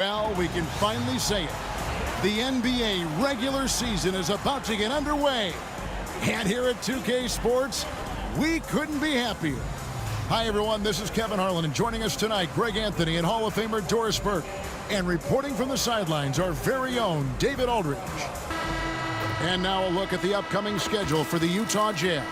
Well, we can finally say it. The NBA regular season is about to get underway. And here at 2K Sports, we couldn't be happier. Hi, everyone. This is Kevin Harlan, and joining us tonight, Greg Anthony and Hall of Famer Doris Burke. And reporting from the sidelines, our very own David Aldridge. And now a look at the upcoming schedule for the Utah Jazz.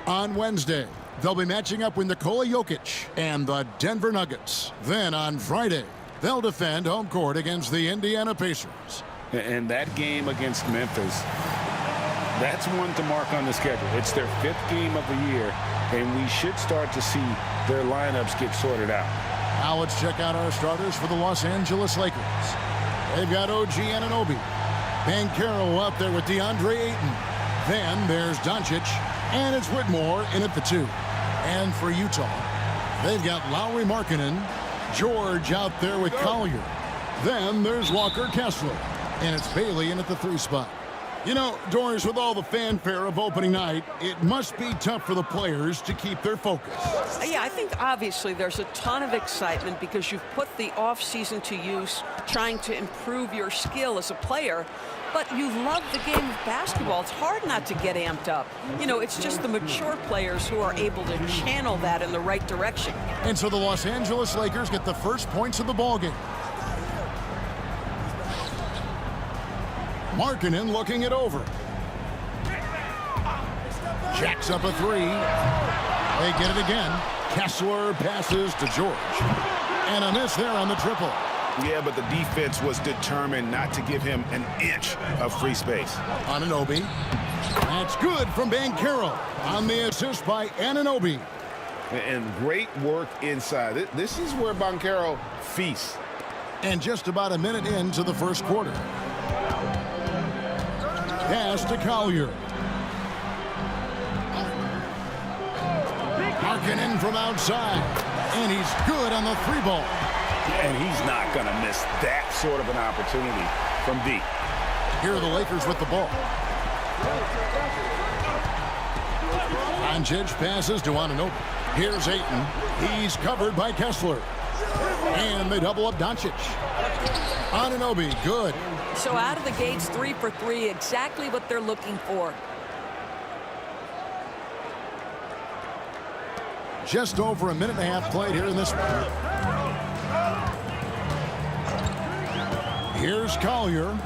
On Wednesday, they'll be matching up with Nikola Jokic and the Denver Nuggets. Then on Friday, they'll defend home court against the Indiana Pacers. And that game against Memphis, that's one to mark on the schedule. It's their 5th game of the year, and we should start to see their lineups get sorted out. Now let's check out our starters for the Los Angeles Lakers. They've got OG Anunoby. Banchero up there with DeAndre Ayton. Then there's Doncic, and it's Whitmore in at the 2. And for Utah, they've got Lauri Markkanen, George out there with Collier. Then there's Walker Kessler, and it's Bailey in at the 3 spot. You know, Doris, with all the fanfare of opening night, it must be tough for the players to keep their focus. Yeah, I think obviously there's a ton of excitement because you've put the offseason to use trying to improve your skill as a player. But you love the game of basketball. It's hard not to get amped up. You know, it's just the mature players who are able to channel that in the right direction. And so the Los Angeles Lakers get the first points of the ballgame. Markkanen looking it over. Jacks up a 3. They get it again. Kessler passes to George. And a miss there on the triple. Yeah, but the defense was determined not to give him an inch of free space. Anunoby. That's good from Banchero on the assist by Anunoby. And great work inside. This is where Banchero feasts. And just about a minute into the first quarter. Pass to Collier. Markkanen from outside. And he's good on the 3-ball. And he's not going to miss that sort of an opportunity from deep. Here are the Lakers with the ball. Doncic passes to Anunoby. Here's Ayton. He's covered by Kessler. And they double up Doncic. Anunoby, good. So out of the gates, 3 for 3, exactly what they're looking for. Just over a minute and a half played here in this one. Here's Collier.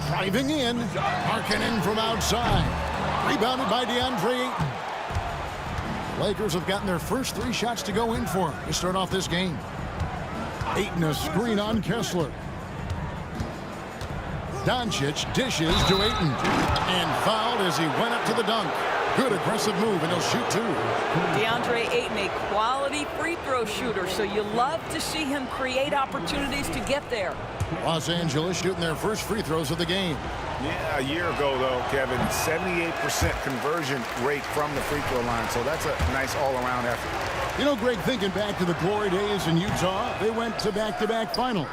Driving in. Markkanen from outside. Rebounded by DeAndre Ayton. Lakers have gotten their first 3 shots to go in for him to start off this game. Ayton a screen on Kessler. Doncic dishes to Ayton. And fouled as he went up to the dunk. Good aggressive move, and he'll shoot 2. DeAndre Ayton, a quality free throw shooter, so you love to see him create opportunities to get there. Los Angeles shooting their first free throws of the game. Yeah, a year ago, though, Kevin, 78% conversion rate from the free throw line, so that's a nice all-around effort. You know, Greg, thinking back to the glory days in Utah, they went to back-to-back finals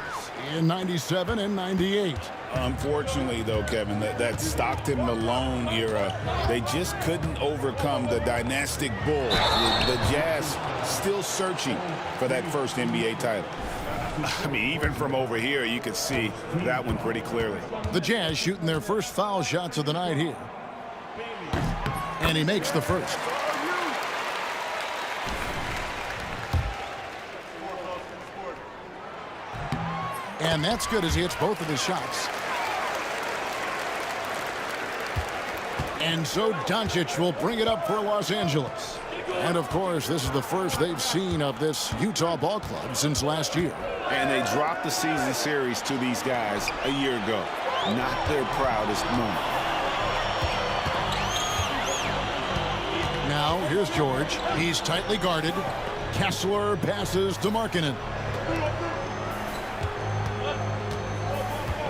in 97 and 98. Unfortunately, though, Kevin, that Stockton-Malone era, they just couldn't overcome the dynastic bull. The Jazz still searching for that first NBA title. I mean, even from over here, you could see that one pretty clearly. The Jazz shooting their first foul shots of the night here. And he makes the first. And that's good as he hits both of his shots. And so Doncic will bring it up for Los Angeles. And, of course, this is the first they've seen of this Utah ball club since last year. And they dropped the season series to these guys a year ago. Not their proudest moment. Now, here's George. He's tightly guarded. Kessler passes to Markkanen.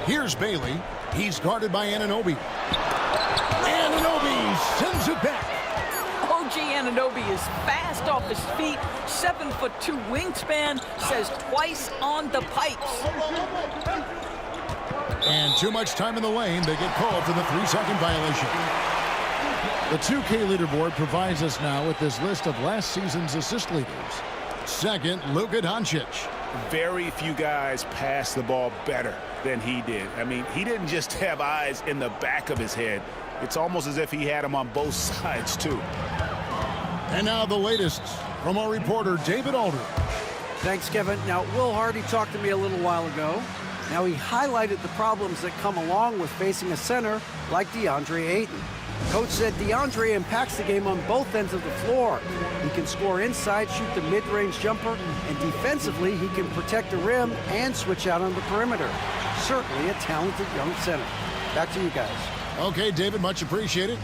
Here's Bailey. He's guarded by Anunoby. Anunoby sends it back. OG Anunoby is fast off his feet, 7'2" wingspan, says twice on the pipes. And too much time in the lane. They get called for the 3-second violation. The 2K leaderboard provides us now with this list of last season's assist leaders. Second, Luka Doncic. very few guys pass the ball better than he did. I mean, he didn't just have eyes in the back of his head. It's almost as if he had them on both sides, too. And now the latest from our reporter, David Aldridge. Thanks, Kevin. Now, Will Hardy talked to me a little while ago. Now, he highlighted the problems that come along with facing a center like DeAndre Ayton. Coach said DeAndre impacts the game on both ends of the floor. He can score inside, shoot the mid-range jumper, and defensively, he can protect the rim and switch out on the perimeter. Certainly a talented young center. Back to you guys. Okay, David, much appreciated.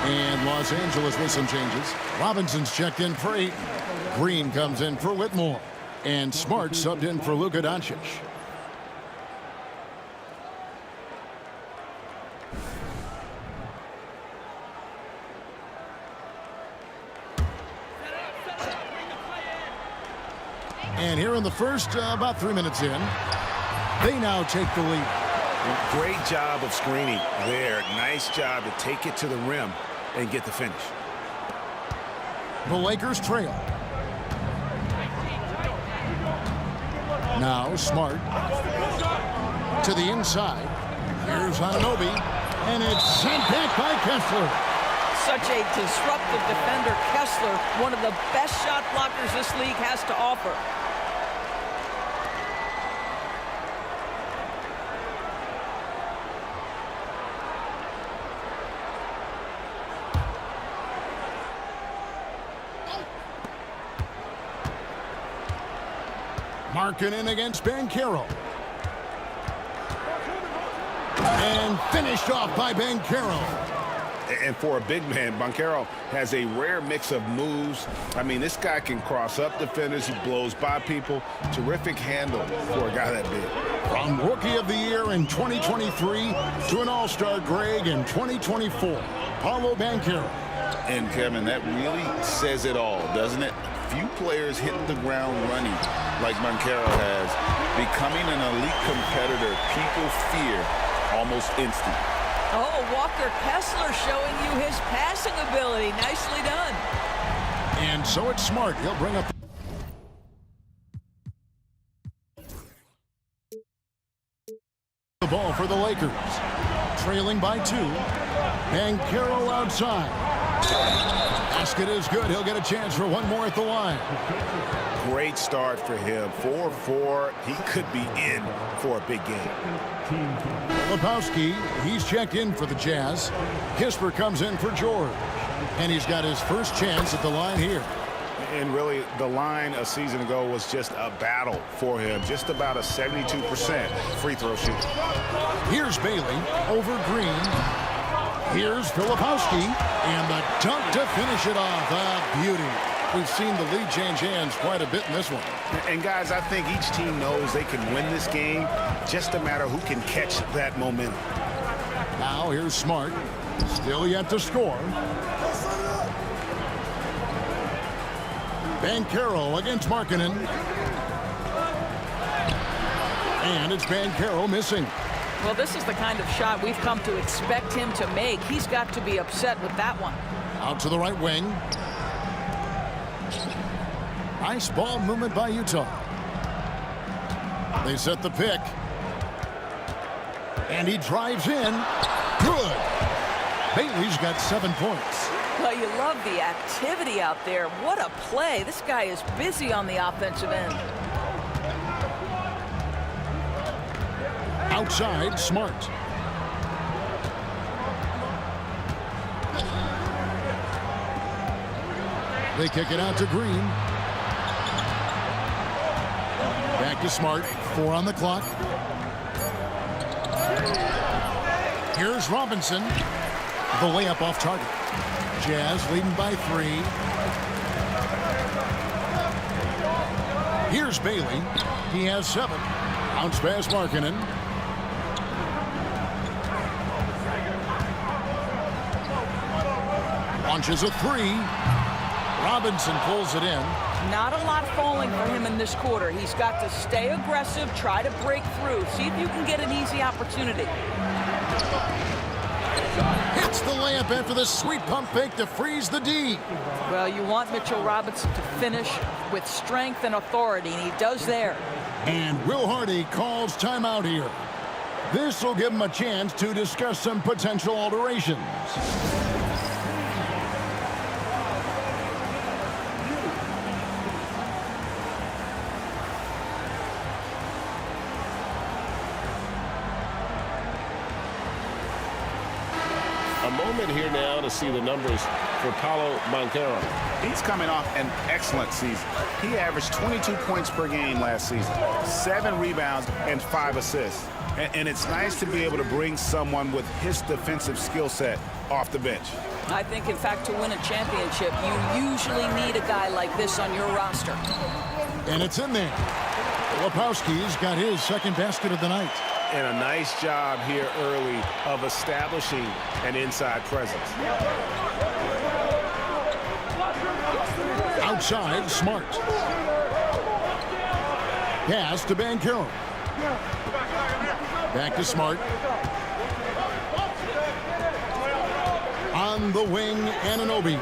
And Los Angeles with some changes. Robinson's checked in for 8. Green comes in for Whitmore. And Smart subbed in for Luka Doncic. And here in the first, about 3 minutes in, they now take the lead. Great job of screening there. Nice job to take it to the rim and get the finish. The Lakers trail. Now Smart to the inside. Here's Anunoby, and it's sent back by Kessler. Such a disruptive defender, Kessler, one of the best shot blockers this league has to offer. Markkanen against Banchero. And finished off by Banchero. And for a big man, Banchero has a rare mix of moves. I mean, this guy can cross up defenders. He blows by people. Terrific handle for a guy that big. From Rookie of the Year in 2023 to an All-Star Greg in 2024, Paulo Banchero. And, Kevin, that really says it all, doesn't it? Few players hit the ground running like Banchero has. Becoming an elite competitor, people fear almost instant. Oh, Walker Kessler showing you his passing ability. Nicely done. And so it's Smart. He'll bring up the ball for the Lakers. Trailing by 2. Banchero outside. Basket is good. He'll get a chance for one more at the line. Great start for him. 4-4. He could be in for a big game. Lepowski, he's checked in for the Jazz. Kisper comes in for George. And he's got his first chance at the line here. And really, the line a season ago was just a battle for him. Just about a 72% free throw shooter. Here's Bailey over Green. Here's Filipowski, and the dunk to finish it off. A beauty. We've seen the lead change hands quite a bit in this one. And, guys, I think each team knows they can win this game. Just a matter who can catch that momentum. Now here's Smart. Still yet to score. Banchero against Markkanen. And it's Banchero missing. Well, this is the kind of shot we've come to expect him to make. He's got to be upset with that one. Out to the right wing. Nice ball movement by Utah. They set the pick. And he drives in. Good. Bailey's got 7 points. Well, you love the activity out there. What a play. This guy is busy on the offensive end. Outside, Smart. They kick it out to Green. Back to Smart. 4 on the clock. Here's Robinson. The layup off target. Jazz leading by 3. Here's Bailey. He has 7. Bounce pass Markkanen. Launches a 3. Robinson pulls it in. Not a lot falling for him in this quarter. He's got to stay aggressive, try to break through, see if you can get an easy opportunity. Hits the layup after the sweet pump fake to freeze the D. Well, you want Mitchell Robinson to finish with strength and authority, and he does there. And Will Hardy calls timeout here. This will give him a chance to discuss some potential alterations. A moment here now to see the numbers for Paolo Banchero. He's coming off an excellent season. He averaged 22 points per game last season, 7 rebounds, and 5 assists. And it's nice to be able to bring someone with his defensive skill set off the bench. I think, in fact, to win a championship, you usually need a guy like this on your roster. And it's in there. Lepowski's got his second basket of the night. And a nice job here early of establishing an inside presence. Outside, Smart. Pass to Banchero. Back to Smart. On the wing, Anunoby.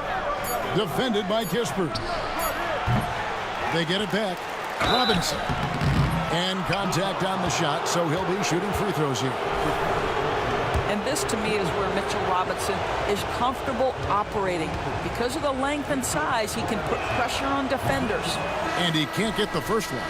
Defended by Kispert. They get it back. Robinson. And contact on the shot, so he'll be shooting free throws here. And this, to me, is where Mitchell Robinson is comfortable operating. Because of the length and size, he can put pressure on defenders. And he can't get the first one.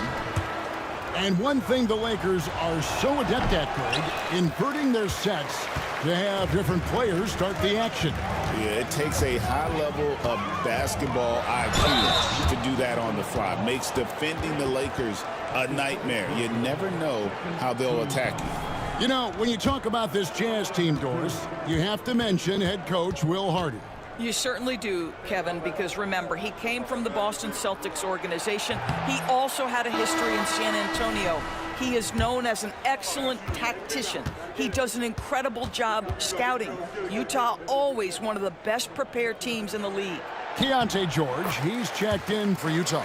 And one thing the Lakers are so adept at, Greg, inverting their sets to have different players start the action. Yeah, it takes a high level of basketball IQ to do that on the fly. Makes defending the Lakers a nightmare. You never know how they'll attack you. You know, when you talk about this Jazz team, Doris, you have to mention head coach Will Hardy. You certainly do, Kevin, because remember, he came from the Boston Celtics organization. He also had a history in San Antonio. He is known as an excellent tactician. He does an incredible job scouting. Utah always one of the best prepared teams in the league. Keontae George, he's checked in for Utah.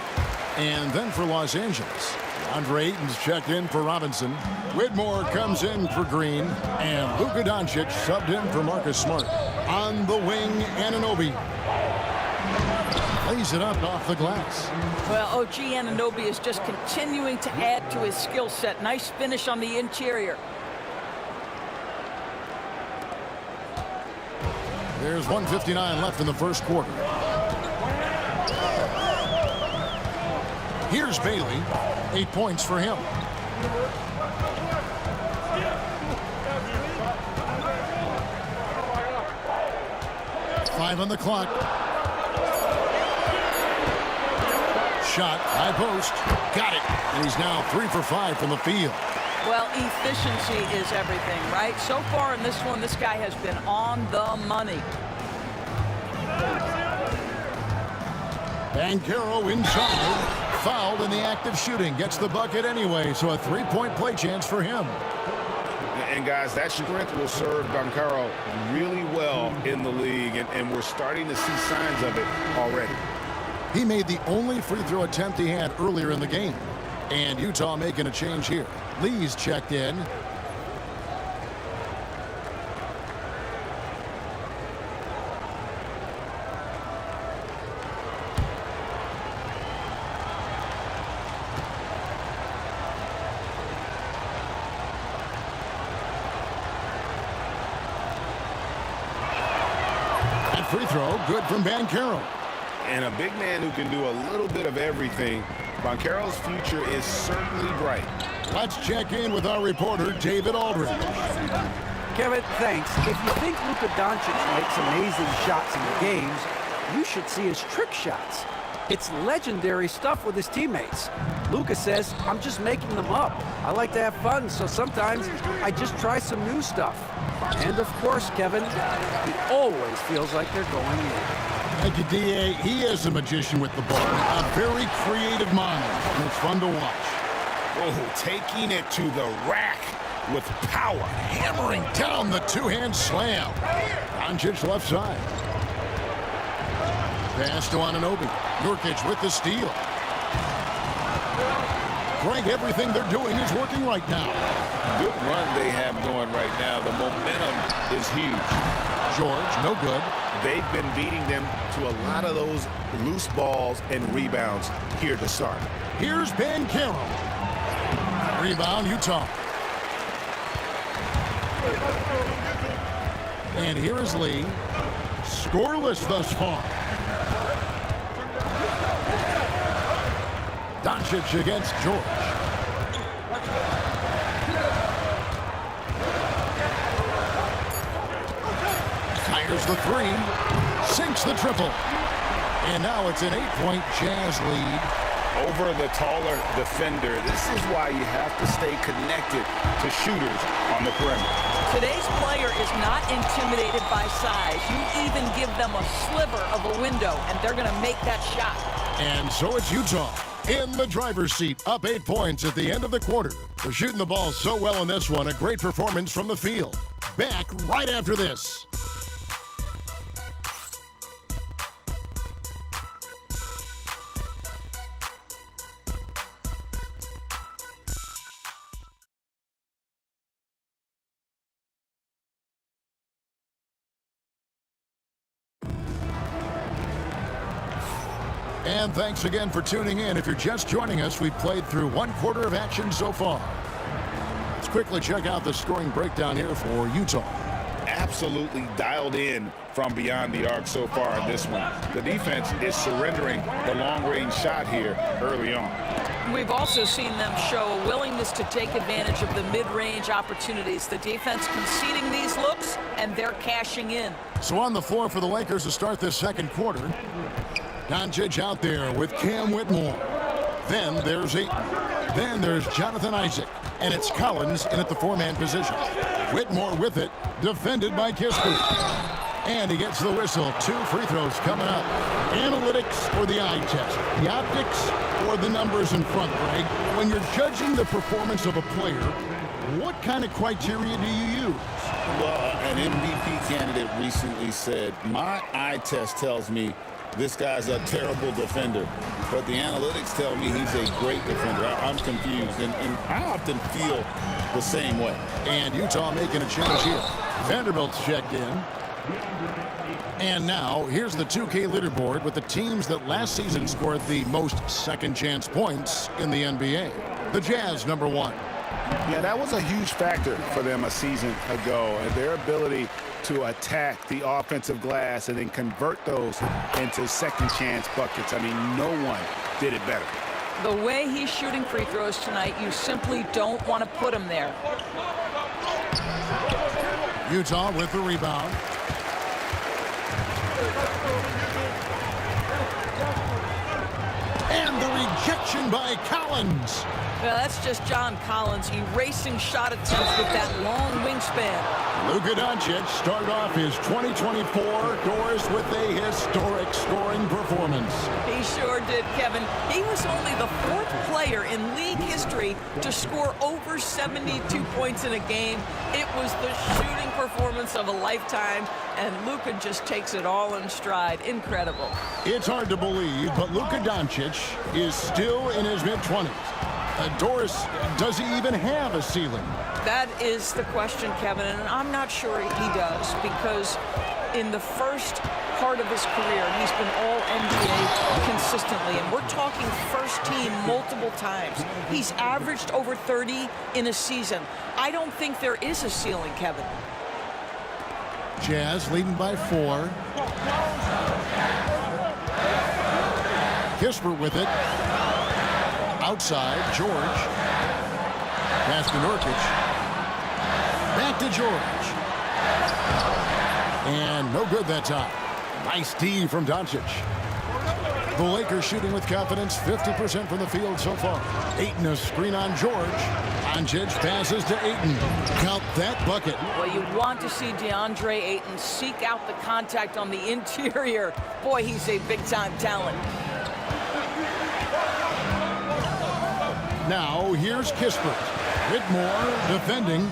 And then for Los Angeles, Andre Ayton's checked in for Robinson. Whitmore comes in for Green. And Luka Doncic subbed in for Marcus Smart. On the wing, Anunoby. Lays it up off the glass. Well, OG Anunoby is just continuing to add to his skill set. Nice finish on the interior. There's 1:59 left in the first quarter. Here's Bailey. 8 points for him. Five on the clock. Shot, high post. Got it. And he's now 3 for 5 from the field. Well, efficiency is everything, right? So far in this one, this guy has been on the money. Banchero inside. Fouled in the act of shooting. Gets the bucket anyway, so a 3-point play chance for him. And guys, that strength will serve Banchero really well in the league, and we're starting to see signs of it already. He made the only free throw attempt he had earlier in the game. And Utah making a change here. Lee's checked in. That free throw, good from Banchero. And a big man who can do a little bit of everything. Banchero's future is certainly bright. Let's check in with our reporter, David Aldridge. Kevin, thanks. If you think Luka Doncic makes amazing shots in the games, you should see his trick shots. It's legendary stuff with his teammates. Luka says, I'm just making them up. I like to have fun, so sometimes I just try some new stuff. And of course, Kevin, he always feels like they're going in. Thank you, D.A. He is a magician with the ball. A very creative mind, and it's fun to watch. Oh, taking it to the rack with power. Hammering down the two-hand slam. Doncic left side. Pass to Anunoby. Nurkic with the steal. Greg, everything they're doing is working right now. Good run they have going right now. The momentum is huge. George, no good. They've been beating them to a lot of those loose balls and rebounds here to start. Here's Ben Carroll. Rebound, Utah. And here is Lee. Scoreless thus far. Doncic against George. Fires the three. Sinks the triple. And now it's an 8-point Jazz lead. Over the taller defender. This is why you have to stay connected to shooters on the perimeter. Today's player is not intimidated by size. You even give them a sliver of a window, and they're going to make that shot. And so it's Utah in the driver's seat, up 8 points at the end of the quarter. They're shooting the ball so well in this one. A great performance from the field. Back right after this. And thanks again for tuning in. If you're just joining us, we've played through 1/4 of action so far. Let's quickly check out the scoring breakdown here for Utah. Absolutely dialed in from beyond the arc so far in this one. The defense is surrendering the long-range shot here early on. We've also seen them show a willingness to take advantage of the mid-range opportunities. The defense conceding these looks, and they're cashing in. So on the floor for the Lakers to start this second quarter. Doncic out there with Cam Whitmore. Then there's Jonathan Isaac. And it's Collins in at the 4-man position. Whitmore with it, defended by Kispert. And he gets the whistle. 2 free throws coming up. Analytics or the eye test? The optics or the numbers in front, Greg? When you're judging the performance of a player, what kind of criteria do you use? Well, an MVP candidate recently said, my eye test tells me this guy's a terrible defender, but the analytics tell me he's a great defender. I'm confused, and I often feel the same way. And Utah making a change here. Vanderbilt's checked in. And now, here's the 2K leaderboard with the teams that last season scored the most second-chance points in the NBA. The Jazz, number 1. Yeah, that was a huge factor for them a season ago, and their ability to attack the offensive glass and then convert those into second-chance buckets. I mean, no one did it better. The way he's shooting free throws tonight, you simply don't want to put him there. Utah with the rebound. And the rejection by Collins. Well, that's just John Collins erasing shot attempts with that long wingspan. Luka Doncic started off his 2024 doors with a historic scoring performance. He sure did, Kevin. He was only the 4th player in league history to score over 72 points in a game. It was the shooting performance of a lifetime, and Luka just takes it all in stride. Incredible. It's hard to believe, but Luka Doncic is still in his mid-20s. Doris, does he even have a ceiling? That is the question, Kevin, and I'm not sure he does, because in the first part of his career, he's been all NBA consistently, and we're talking first team multiple times. He's averaged over 30 in a season. I don't think there is a ceiling, Kevin. Jazz leading by 4. Kispert with it. Outside, George. Pass to Nurkic. Back to George. And no good that time. Nice D from Doncic. The Lakers shooting with confidence, 50% from the field so far. Ayton a screen on George. Doncic passes to Ayton. Count that bucket. Well, you want to see DeAndre Ayton seek out the contact on the interior. Boy, he's a big-time talent. Now, here's Kispert. Whitmore defending.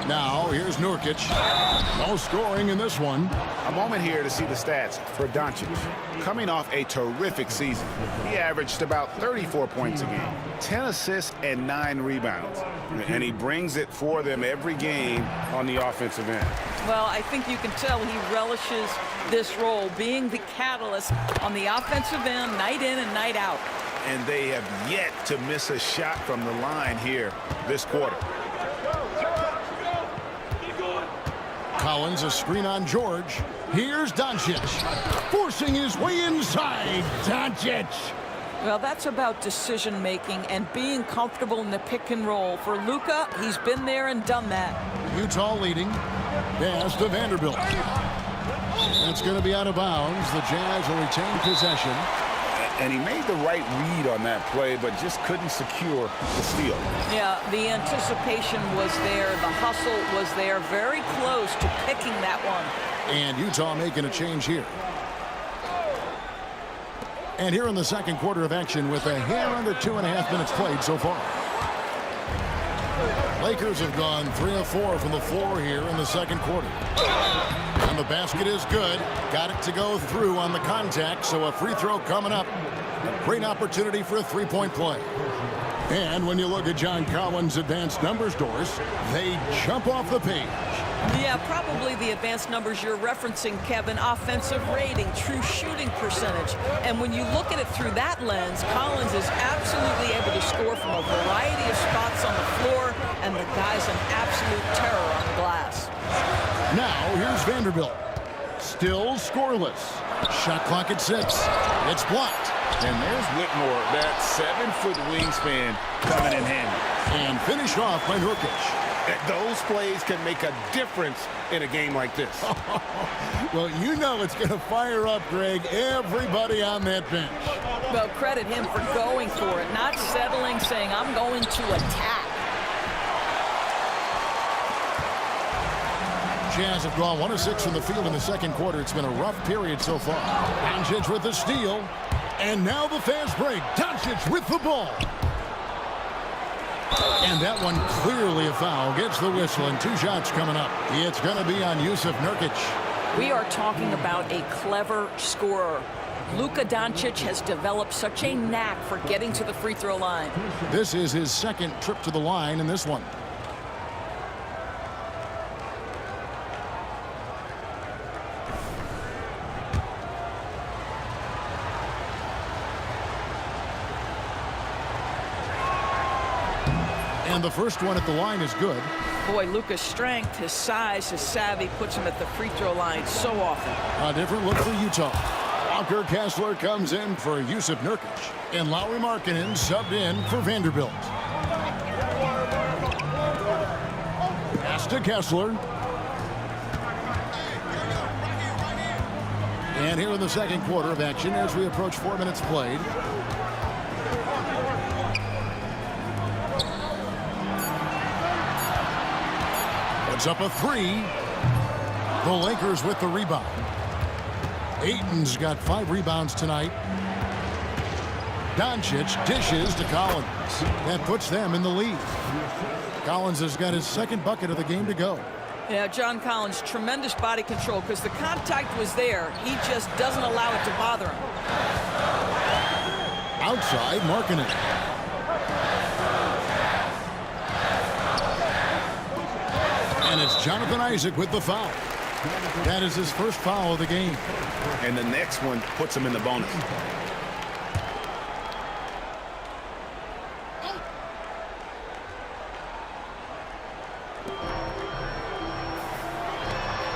Now, here's Nurkic. No scoring in this one. A moment here to see the stats for Doncic. Coming off a terrific season, he averaged about 34 points a game, 10 assists, and 9 rebounds. And he brings it for them every game on the offensive end. Well, I think you can tell he relishes this role, being the catalyst on the offensive end, night in and night out. And they have yet to miss a shot from the line here this quarter. Collins, a screen on George. Here's Doncic, forcing his way inside. Doncic. Well, that's about decision-making and being comfortable in the pick and roll. For Luka, he's been there and done that. Utah leading. Pass to Vanderbilt. That's going to be out of bounds. The Jazz will retain possession. And he made the right read on that play, but just couldn't secure the steal. Yeah, the anticipation was there. The hustle was there. Very close to picking that one. And Utah making a change here. And here in the second quarter of action with a hair under 2.5 minutes played so far. Lakers have gone 3 of 4 from the floor here in the second quarter. And the basket is good. Got it to go through on the contact, so a free throw coming up. A great opportunity for a three-point play. And when you look at John Collins' advanced numbers, Doris, they jump off the page. Yeah, probably the advanced numbers you're referencing, Kevin. Offensive rating, true shooting percentage. And when you look at it through that lens, Collins is absolutely able to score from a variety of spots on the floor, and the guy's an absolute terror on the glass. Now, here's Vanderbilt. Still scoreless. Shot clock at 6. It's blocked. And there's Whitmore, that 7-foot wingspan coming in handy. And finished off by Nurkic. Those plays can make a difference in a game like this. Well, you know it's going to fire up, Greg, everybody on that bench. Well, credit him for going for it, not settling, saying, I'm going to attack. Jazz have gone 1 of 6 from the field in the second quarter. It's been a rough period so far. Doncic with the steal. And now the fast break. Doncic with the ball. And that one clearly a foul. Gets the whistle and 2 shots coming up. It's going to be on Yusuf Nurkic. We are talking about a clever scorer. Luka Doncic has developed such a knack for getting to the free throw line. This is his second trip to the line in this one. And the first one at the line is good. Boy, Luka's strength, his size, his savvy puts him at the free throw line so often. A different look for Utah. Walker Kessler comes in for Yusuf Nurkic. And Lauri Markkanen subbed in for Vanderbilt. Pass to Kessler. And here in the second quarter of action as we approach 4 minutes played. Puts up a 3. The Lakers with the rebound. Ayton's got 5 rebounds tonight. Doncic dishes to Collins. That puts them in the lead. Collins has got his second bucket of the game to go. Yeah, John Collins, tremendous body control because the contact was there. He just doesn't allow it to bother him. Outside, Markkanen. And it's Jonathan Isaac with the foul. That is his first foul of the game. And the next one puts him in the bonus.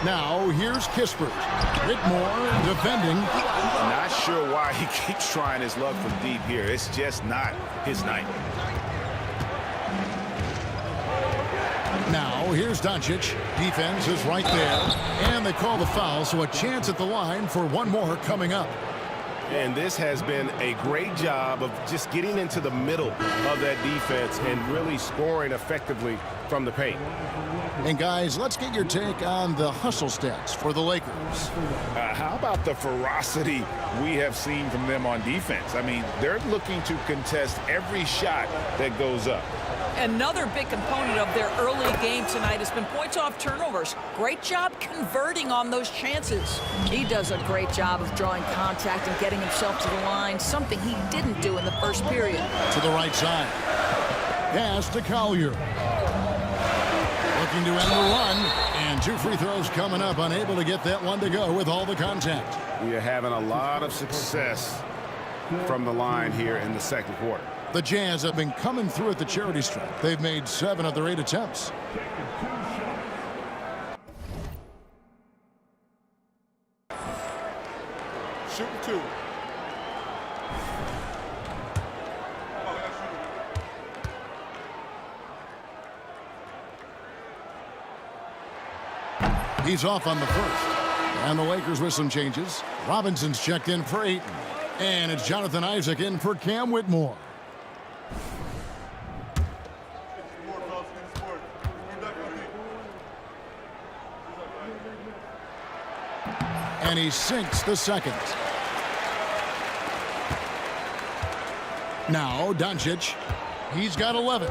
Now, here's Kispert. Whitmore defending. Not sure why he keeps trying his luck from deep here. It's just not his night. Now, here's Doncic. Defense is right there. And they call the foul, so a chance at the line for one more coming up. And this has been a great job of just getting into the middle of that defense and really scoring effectively from the paint. And guys, let's get your take on the hustle stats for the Lakers. How about the ferocity we have seen from them on defense? I mean, they're looking to contest every shot that goes up. Another big component of their early game tonight has been points off turnovers. Great job converting on those chances. He does a great job of drawing contact and getting himself to the line, something he didn't do in the first period. To the right side. Pass to Collier. Looking to end the run. And 2 free throws coming up. Unable to get that one to go with all the contact. We are having a lot of success from the line here in the second quarter. The Jazz have been coming through at the charity stripe. They've made 7 of their 8 attempts. Shooting 2. He's off on the first. And the Lakers with some changes. Robinson's checked in for Ayton. And it's Jonathan Isaac in for Cam Whitmore. And he sinks the second. Now Doncic. He's got 11.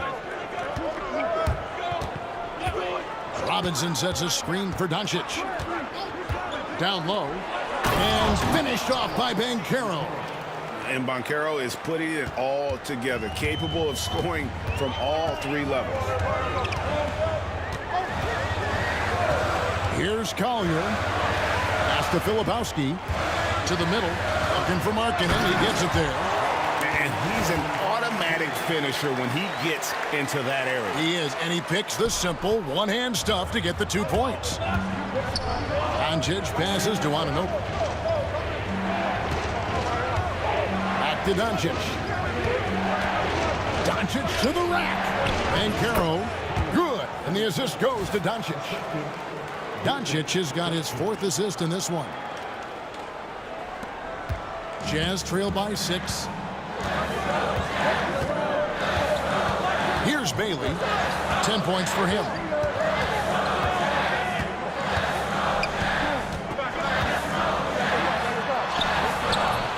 Robinson sets a screen for Doncic. Down low. And finished off by Banchero. And Banchero is putting it all together, capable of scoring from all 3 levels. Here's Collier. Pass to Filipowski. To the middle. Looking for Markkanen. He gets it there. And he's an automatic finisher when he gets into that area. He is, and he picks the simple one-hand stuff to get the 2 points. Doncic passes to Anunoby. Back to Doncic. Doncic to the rack. Banchero, good, and the assist goes to Doncic. Doncic has got his 4th assist in this one. Jazz trail by 6. Here's Bailey. 10 points for him.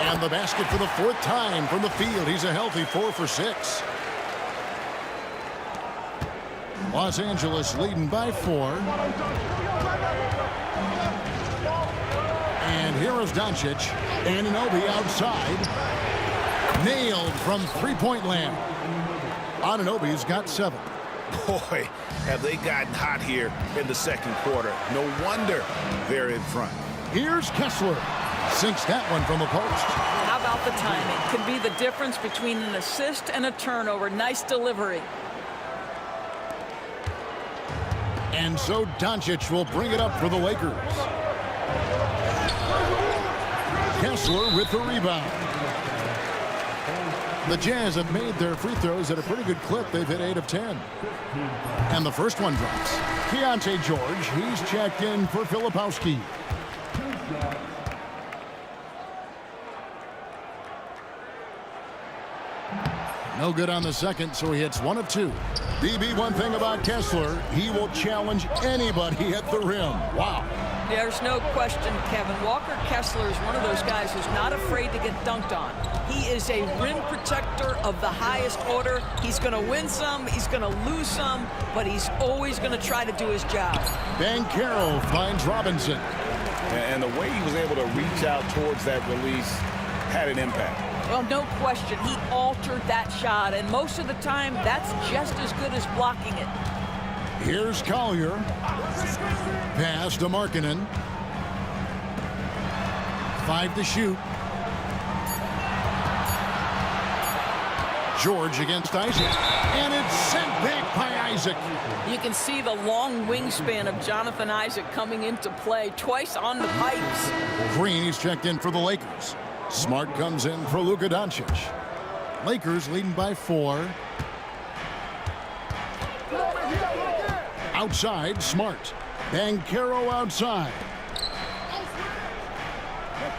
And the basket for the 4th time from the field. He's a healthy 4 for 6. Los Angeles leading by 4. And here is Doncic. Anunoby outside. Nailed from three-point land. Anunoby's got 7. Boy, have they gotten hot here in the second quarter. No wonder they're in front. Here's Kessler. Sinks that one from the post. How about the timing? Could be the difference between an assist and a turnover. Nice delivery. And so Doncic will bring it up for the Lakers. Kessler with the rebound. The Jazz have made their free throws at a pretty good clip. They've hit 8 of 10. And the first one drops. Keontae George, he's checked in for Filipowski. No good on the second, so he hits 1 of 2. BB, one thing about Kessler, he will challenge anybody at the rim. Wow. There's no question, Kevin. Walker Kessler is one of those guys who's not afraid to get dunked on. He is a rim protector of the highest order. He's going to win some, he's going to lose some, but he's always going to try to do his job. Banchero finds Robinson. And the way he was able to reach out towards that release had an impact. Well, no question. He altered that shot, and most of the time, that's just as good as blocking it. Here's Collier. Pass to Markkanen. 5 to shoot. George against Isaac. And it's sent back by Isaac. You can see the long wingspan of Jonathan Isaac coming into play twice on the pipes. Green, he's checked in for the Lakers. Smart comes in for Luka Doncic. Lakers leading by 4. Outside, Smart. Banchero outside.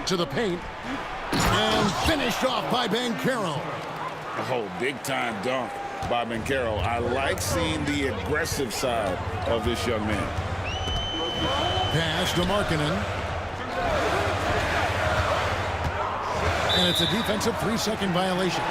To the paint. And finished off by Banchero. Oh, big-time dunk by Banchero. I like seeing the aggressive side of this young man. Pass to Markkanen. And it's a defensive 3-second violation.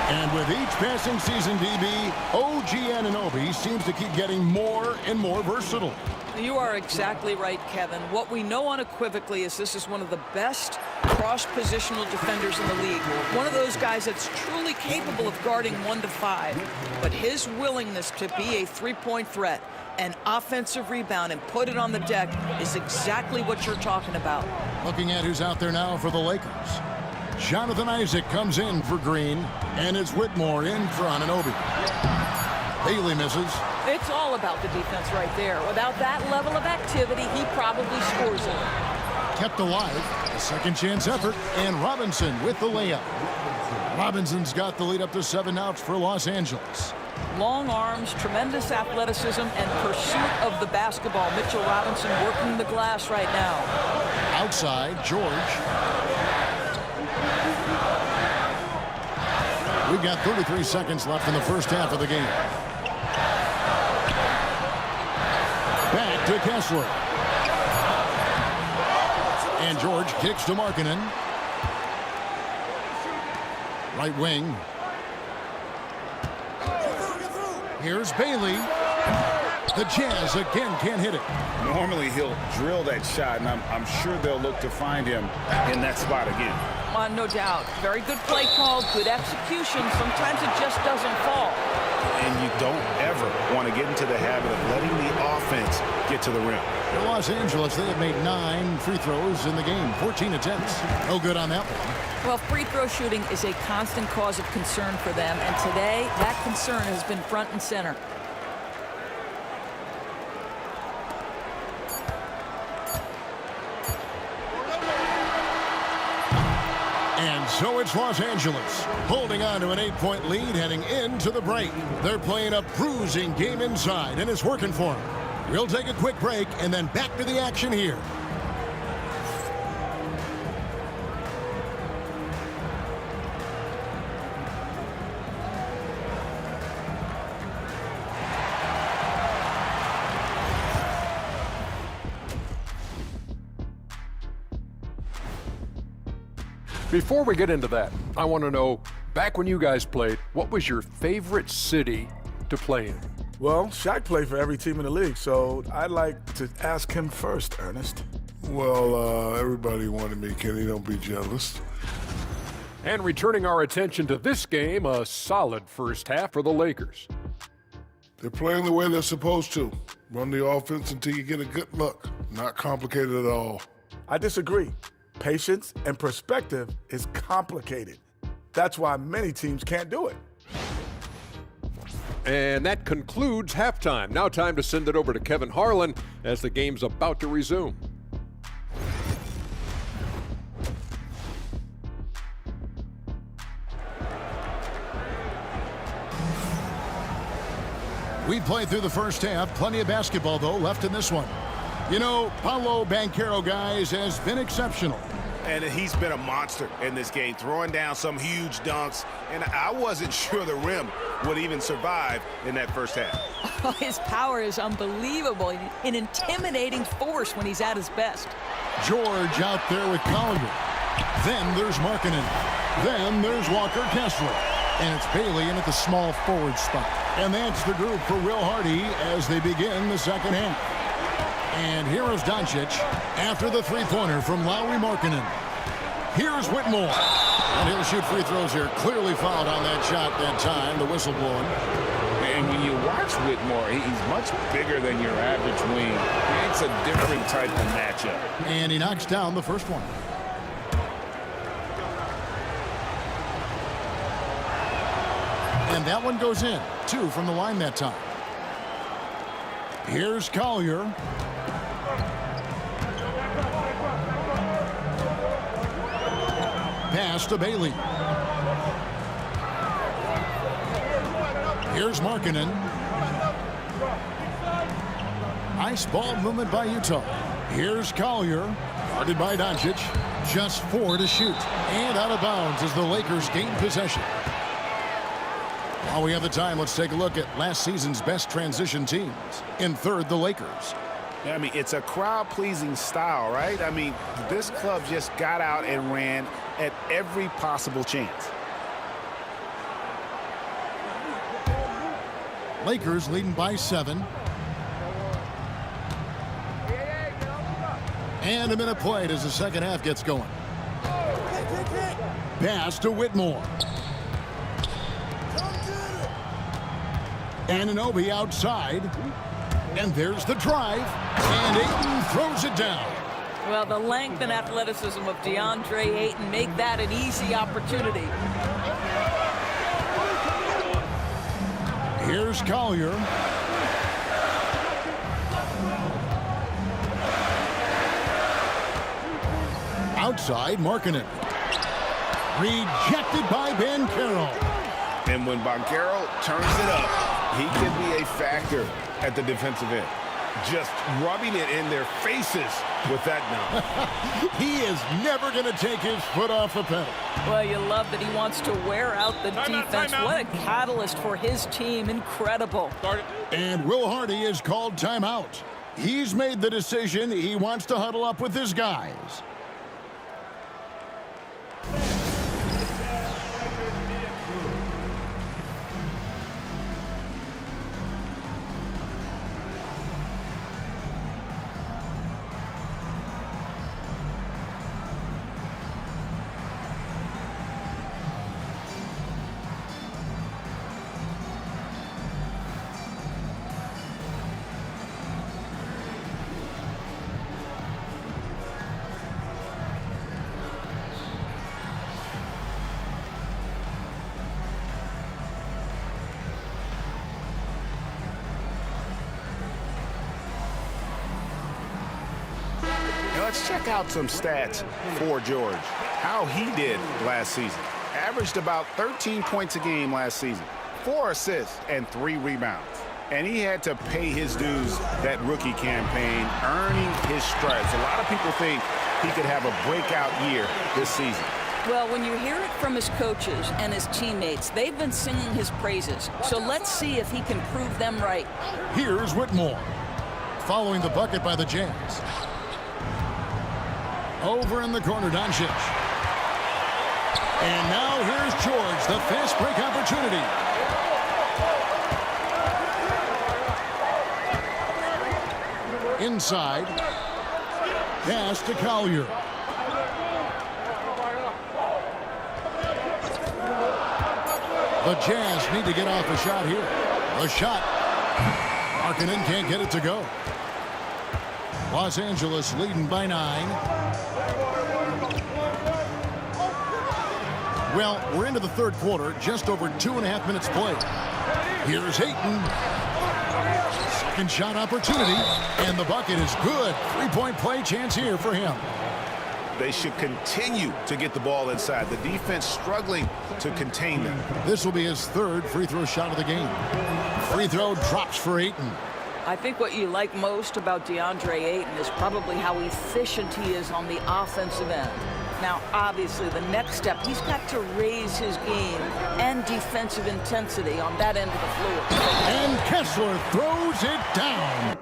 And with each passing season, DB, OG Anunoby seems to keep getting more and more versatile. You are exactly right, Kevin. What we know unequivocally is this is one of the best cross-positional defenders in the league. One of those guys that's truly capable of guarding 1 to 5. But his willingness to be a three-point threat, an offensive rebound, and put it on the deck is exactly what you're talking about. Looking at who's out there now for the Lakers. Jonathan Isaac comes in for Green, and it's Whitmore in for Anunoby. Bailey misses. It's all about the defense right there. Without that level of activity, he probably scores it. Kept alive, a second chance effort, and Robinson with the layup. Robinson's got the lead up to 7 outs for Los Angeles. Long arms, tremendous athleticism, and pursuit of the basketball. Mitchell Robinson working the glass right now. Outside, George. We've got 33 seconds left in the first half of the game. Back to Kessler. And George kicks to Markkanen. Right wing. Here's Bailey. The Jazz again can't hit it. Normally he'll drill that shot, and I'm sure they'll look to find him in that spot again. No doubt. Very good play call, good execution. Sometimes it just doesn't fall. And you don't ever want to get into the habit of letting the offense get to the rim. For Los Angeles, they have made 9 free throws in the game, 14 attempts. No good on that one. Well, free throw shooting is a constant cause of concern for them, and today that concern has been front and center. And so it's Los Angeles holding on to an 8-point lead heading into the break. They're playing a bruising game inside, and it's working for them. We'll take a quick break and then back to the action here. Before we get into that, I want to know, back when you guys played, what was your favorite city to play in? Well, Shaq played for every team in the league, so I'd like to ask him first, Ernest. Well, everybody wanted me, Kenny. Don't be jealous. And returning our attention to this game, a solid first half for the Lakers. They're playing the way they're supposed to. Run the offense until you get a good look. Not complicated at all. I disagree. Patience and perspective is complicated. That's why many teams can't do it. And that concludes halftime. Now time to send it over to Kevin Harlan as the game's about to resume. We played through the first half. Plenty of basketball, though, left in this one. You know, Paolo Banchero, guys, has been exceptional. And he's been a monster in this game, throwing down some huge dunks. And I wasn't sure the rim would even survive in that first half. Oh, his power is unbelievable. An intimidating force when he's at his best. George out there with Collier. Then there's Markkanen. Then there's Walker Kessler. And it's Bailey in at the small forward spot. And that's the group for Will Hardy as they begin the second half. And here is Doncic after the three-pointer from Lauri Markkanen. Here's Whitmore. And he'll shoot free throws here. Clearly fouled on that shot that time. The whistle blowing. And when you watch Whitmore, he's much bigger than your average wing. It's a different type of matchup. And he knocks down the first one. And that one goes in. 2 from the line that time. Here's Collier. Pass to Bailey. Here's Markkanen. Nice ball movement by Utah. Here's Collier. Guarded by Doncic. Just 4 to shoot. And out of bounds as the Lakers gain possession. While we have the time, let's take a look at last season's best transition teams. In third, the Lakers. I mean, it's a crowd-pleasing style, right? I mean, this club just got out and ran at every possible chance. Lakers leading by 7. And a minute played as the second half gets going. Pass to Whitmore. Anunoby outside. And there's the drive. And Ayton throws it down. Well, the length and athleticism of DeAndre Ayton make that an easy opportunity. Here's Collier. Outside, Markkanen. Rejected by Ben Carroll. And when Banchero turns it up, he can be a factor at the defensive end. Just rubbing it in their faces with that now. He is never going to take his foot off the pedal. Well, you love that he wants to wear out the defense. What a catalyst for his team. Incredible. And Will Hardy is called timeout. He's made the decision. He wants to huddle up with his guys. Let's check out some stats for George. How he did last season. Averaged about 13 points a game last season, 4 assists and 3 rebounds. And he had to pay his dues that rookie campaign, earning his stripes. A lot of people think he could have a breakout year this season. Well, when you hear it from his coaches and his teammates, they've been singing his praises. So let's see if he can prove them right. Here's Whitmore. Following the bucket by the Jazz. Over in the corner, Doncic. And now here's George, the fast break opportunity. Inside. Pass to Collier. The Jazz need to get off a shot here. A shot. Markkanen can't get it to go. Los Angeles leading by 9. Well, we're into the third quarter, just over 2.5 minutes played. Here's Ayton. Second shot opportunity, and the bucket is good. 3-point play chance here for him. They should continue to get the ball inside. The defense struggling to contain them. This will be his third free throw shot of the game. Free throw drops for Ayton. I think what you like most about DeAndre Ayton is probably how efficient he is on the offensive end. Now, obviously, the next step, he's got to raise his game and defensive intensity on that end of the floor. And Kessler throws it down.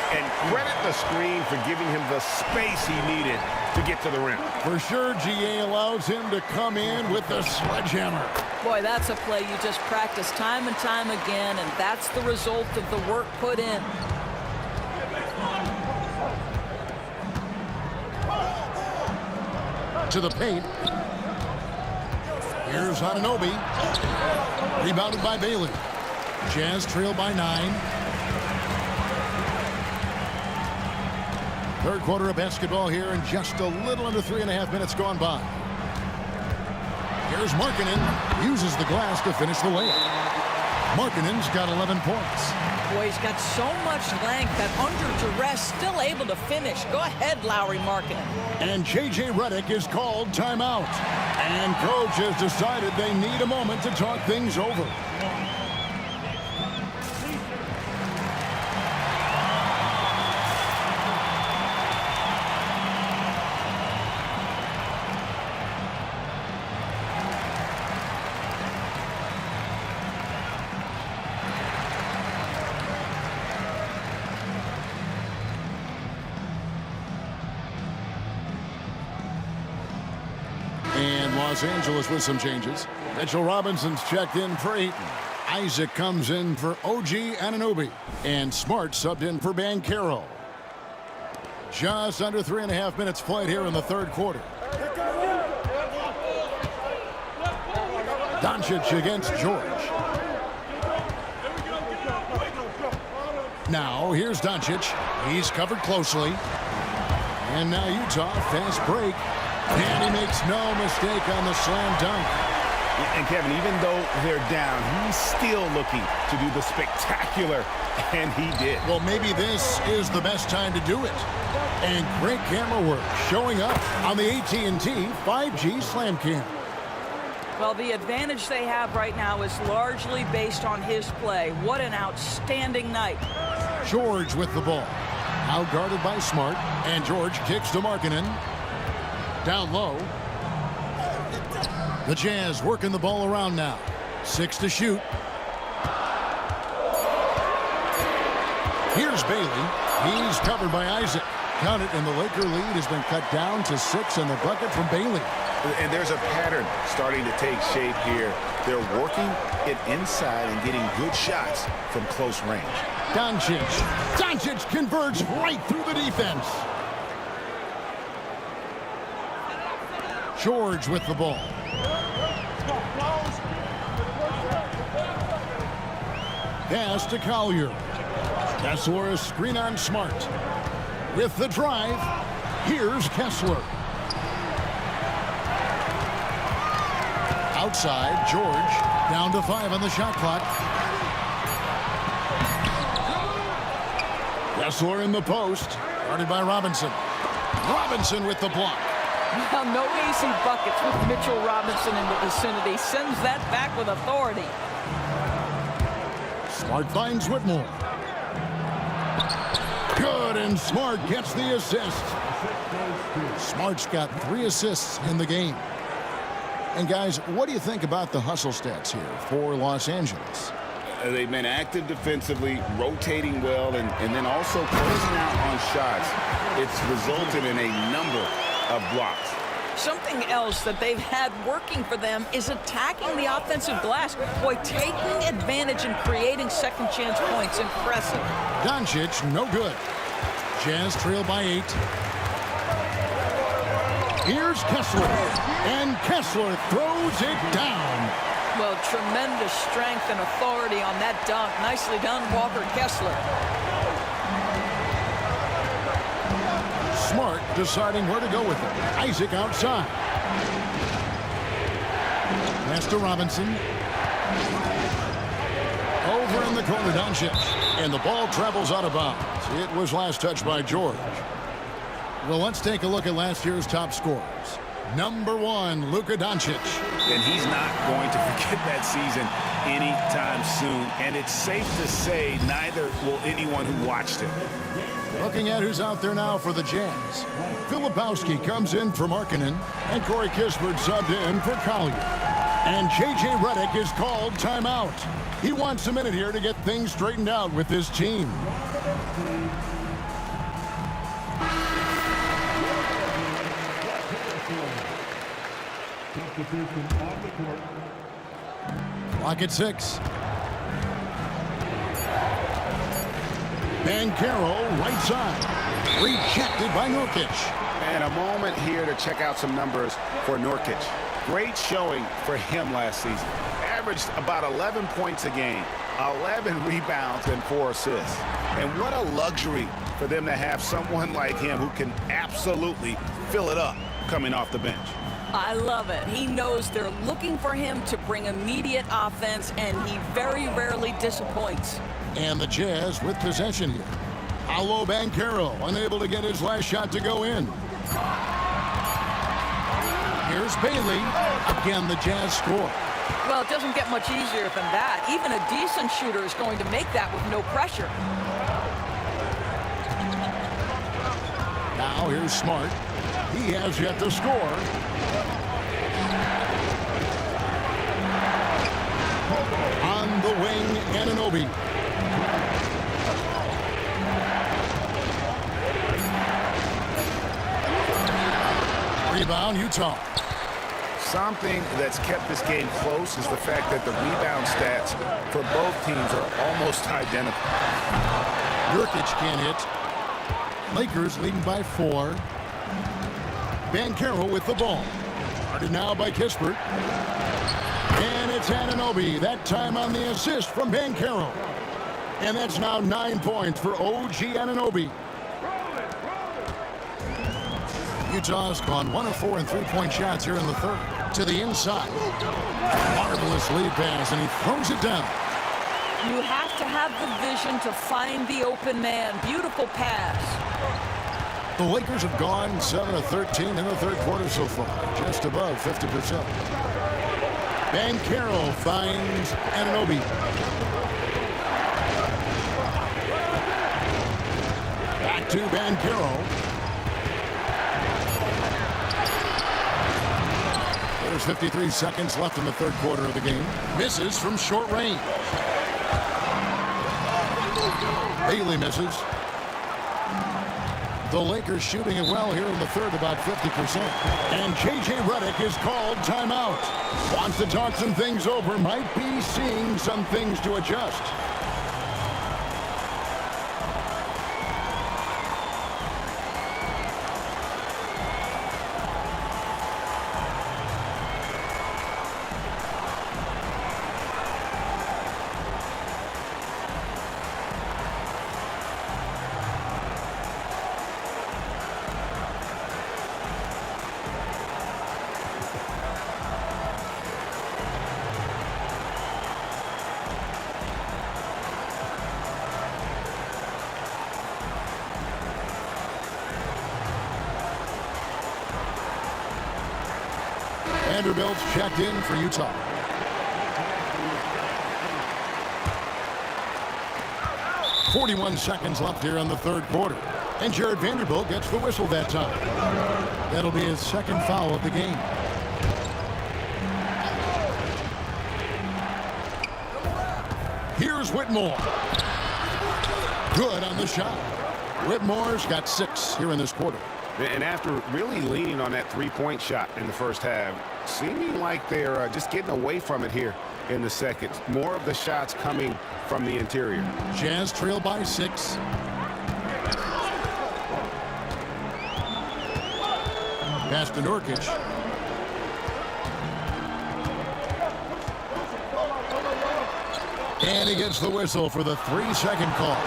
And credit the screen for giving him the space he needed to get to the rim. For sure, GA allows him to come in with the sledgehammer. Boy, that's a play you just practice time and time again, and that's the result of the work put in. To the paint. Here's Anunoby. Rebounded by Bailey. Jazz trail by 9. Third quarter of basketball here, and just a little under 3.5 minutes gone by. Here's Markkanen. Uses the glass to finish the layup. Markkanen's got 11 points. Boy, he's got so much length that under duress, still able to finish. Go ahead, Lowry Markkanen. And J.J. Redick is called timeout. And coach has decided they need a moment to talk things over. Los Angeles with some changes. Mitchell Robinson's checked in for Ayton. Isaac comes in for OG Anunoby. And Smart subbed in for Banchero. Just under 3.5 minutes played here in the third quarter. Doncic against George. Now here's Doncic. He's covered closely. And now Utah, fast break. And he makes no mistake on the slam dunk. And Kevin, even though they're down, he's still looking to do the spectacular, and he did. Well, maybe this is the best time to do it. And great camera work showing up on the AT&T 5G Slam Cam. Well, the advantage they have right now is largely based on his play. What an outstanding night. George with the ball. Out guarded by Smart. And George kicks to Markkanen. Down low. The Jazz working the ball around now. 6 to shoot. Here's Bailey. He's covered by Isaac. Count it, and the Laker lead has been cut down to 6 in the bucket from Bailey. And there's a pattern starting to take shape here. They're working it inside and getting good shots from close range. Doncic. Doncic converts right through the defense. George with the ball. Pass to Collier. Kessler, a screen on Smart. With the drive, here's Kessler. Outside, George. Down to 5 on the shot clock. Kessler in the post. Guarded by Robinson. Robinson with the block. Well, no easy buckets with Mitchell Robinson in the vicinity. Sends that back with authority. Smart finds Whitmore. Good, and Smart gets the assist. Smart's got 3 assists in the game. And guys, what do you think about the hustle stats here for Los Angeles? They've been active defensively, rotating well, and then also closing out on shots. It's resulted in a number of blocks. Something else that they've had working for them is attacking the offensive glass. Boy, taking advantage and creating second chance points. Impressive. Doncic, no good. Jazz trail by 8. Here's Kessler. And Kessler throws it down. Well, tremendous strength and authority on that dunk. Nicely done, Walker Kessler. Smart deciding where to go with it. Isaac outside. Pass to Robinson. Over in the corner, Doncic. And the ball travels out of bounds. It was last touched by George. Well, let's take a look at last year's top scorers. Number 1, Luka Doncic. And he's not going to forget that season anytime soon. And it's safe to say neither will anyone who watched it. Looking at who's out there now for the Jazz. Filipowski comes in for Markkanen, and Corey Kispert subbed in for Collier. And J.J. Redick is called timeout. He wants a minute here to get things straightened out with his team. Clock at 6. Banchero, right side. Rejected by Nurkic. And a moment here to check out some numbers for Nurkic. Great showing for him last season. Averaged about 11 points a game, 11 rebounds, and 4 assists. And what a luxury for them to have someone like him who can absolutely fill it up coming off the bench. I love it. He knows they're looking for him to bring immediate offense, and he very rarely disappoints. And the Jazz with possession here. Paolo Banchero unable to get his last shot to go in. Here's Bailey. Again, the Jazz score. Well, it doesn't get much easier than that. Even a decent shooter is going to make that with no pressure. Now here's Smart. He has yet to score. On the wing, Anunoby. Rebound, Utah. something that's kept this game close is the fact that the rebound stats for both teams are almost identical. Nurkic can't hit. Lakers leading by 4. Banchero with the ball. Guarded now by Kispert. And it's Anunoby, that time on the assist from Banchero. And that's now 9 points for OG Anunoby. Utah's gone 1 of 4 in three-point shots here in the third. To the inside. Marvelous lead pass, and he throws it down. You have to have the vision to find the open man. Beautiful pass. The Lakers have gone 7 of 13 in the third quarter so far, just above 50%. Banchero finds Anunoby. Back to Banchero. There's 53 seconds left in the third quarter of the game. Misses from short range. Bailey misses. The Lakers shooting it well here in the third, about 50%. And J.J. Redick is called timeout. Wants to talk some things over, might be seeing some things to adjust. Vanderbilt's checked in for Utah. .41 seconds left here in the third quarter. And Jared Vanderbilt gets the whistle that time. That'll be his second foul of the game. Here's Whitmore. Good on the shot. Whitmore's got 6 here in this quarter. And after really leaning on that three-point shot in the first half, seeming like they're just getting away from it here in the second. More of the shots coming from the interior. Jazz trail by 6. Pass to Nurkic. And he gets the whistle for the 3-second call.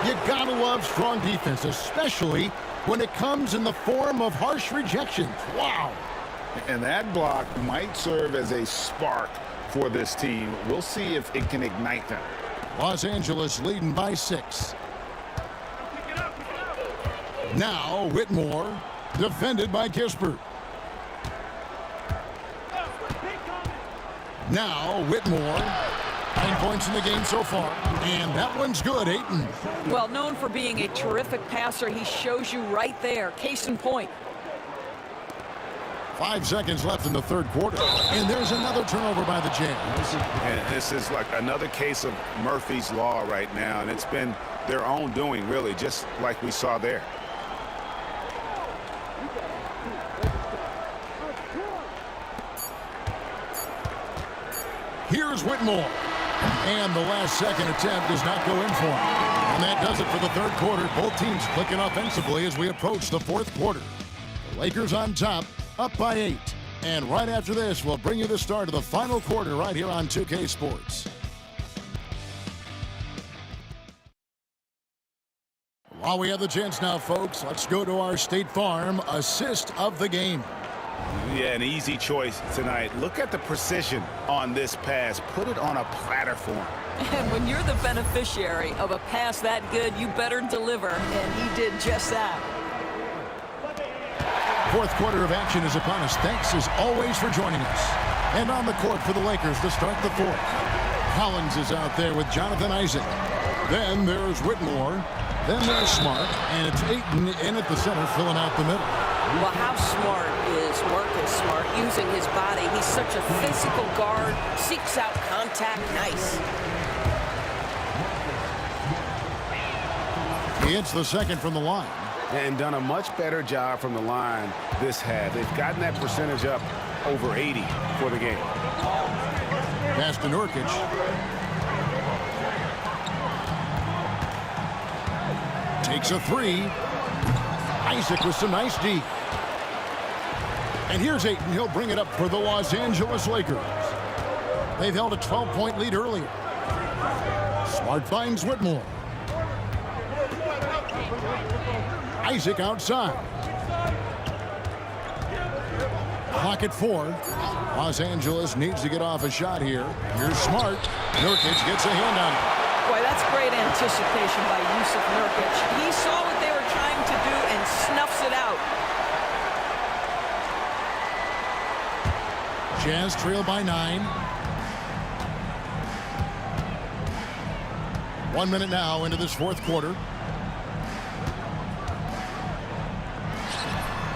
You gotta love strong defense, especially when it comes in the form of harsh rejections. Wow. And that block might serve as a spark for this team. We'll see if it can ignite them. Los Angeles leading by 6. Now Whitmore, defended by Kispert. Now Whitmore, 9 points in the game so far, and that one's good. Ayton. Well, known for being a terrific passer, he shows you right there. Case in point. 5 seconds left in the third quarter, and there's another turnover by the Jazz. And this is like another case of Murphy's Law right now, and it's been their own doing, really, just like we saw there. Here's Whitmore. And the last-second attempt does not go in for him. And that does it for the third quarter. Both teams clicking offensively as we approach the fourth quarter. The Lakers on top, up by 8. And right after this, we'll bring you the start of the final quarter right here on 2K Sports. While we have the chance now, folks, let's go to our State Farm assist of the game. Yeah, an easy choice tonight. Look at the precision on this pass. Put it on a platter for him. And when you're the beneficiary of a pass that good, you better deliver. And he did just that. Fourth quarter of action is upon us. Thanks as always for joining us. And on the court for the Lakers to start the fourth. Collins is out there with Jonathan Isaac. Then there's Whitmore. Then there's Smart. And it's Ayton in at the center, filling out the middle. Well, how smart is Marcus Smart using his body? He's such a physical guard, seeks out contact. Nice. He hits the second from the line. and done a much better job from the line this half. They've gotten that percentage up over 80 for the game. Pass to Nurkic. Takes a three. Isaac with some nice D. And here's Ayton. He'll bring it up for the Los Angeles Lakers. They've held a 12-point lead earlier. Smart finds Whitmore. Isaac outside. Clock at 4. Los Angeles needs to get off a shot here. Here's Smart. Nurkic gets a hand on it. Boy, that's great anticipation by Yusuf Nurkic. He saw what they were trying to do and snuffs it out. Jazz trail by 9. 1 minute now into this fourth quarter.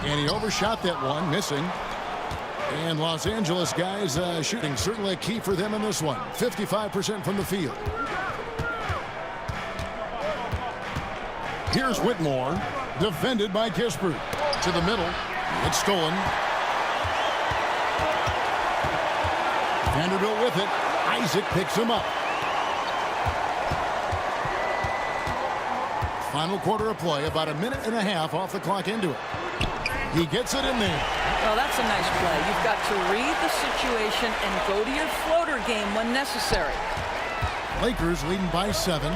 And he overshot that one, missing. And Los Angeles guys shooting certainly a key for them in this one. 55% from the field. Here's Whitmore, defended by Kispert. To the middle. It's stolen. Vanderbilt with it. Isaac picks him up. Final quarter of play, about a minute and a half off the clock into it. He gets it in there. Well, that's a nice play. You've got to read the situation and go to your floater game when necessary. Lakers leading by 7.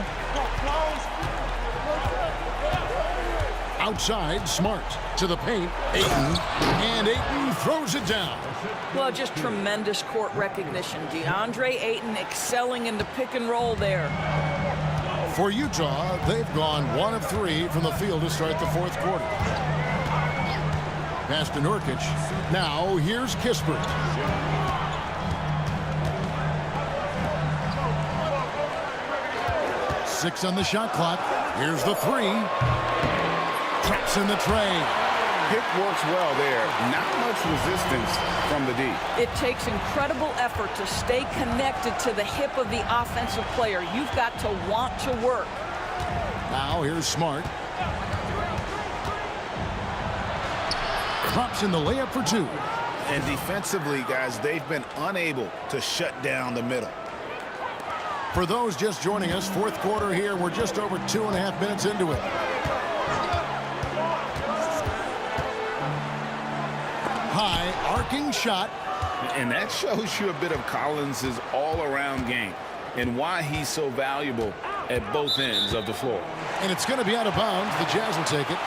Outside, Smart to the paint. Ayton. And Ayton throws it down. Well, just tremendous court recognition. DeAndre Ayton excelling in the pick and roll there. For Utah, they've gone 1 of 3 from the field to start the fourth quarter. Pass to Nurkic. Now, here's Kispert. Six on the shot clock. Here's the 3. Traps in the tray. Pick works well there. Not much resistance from the D. It takes incredible effort to stay connected to the hip of the offensive player. You've got to want to work. Now here's Smart. Drops in the layup for 2. And defensively, guys, they've been unable to shut down the middle. For those just joining us, fourth quarter here. We're just over 2.5 minutes into it. High arcing shot. And that shows you a bit of Collins' all-around game and why he's so valuable at both ends of the floor. And it's going to be out of bounds. The Jazz will take it.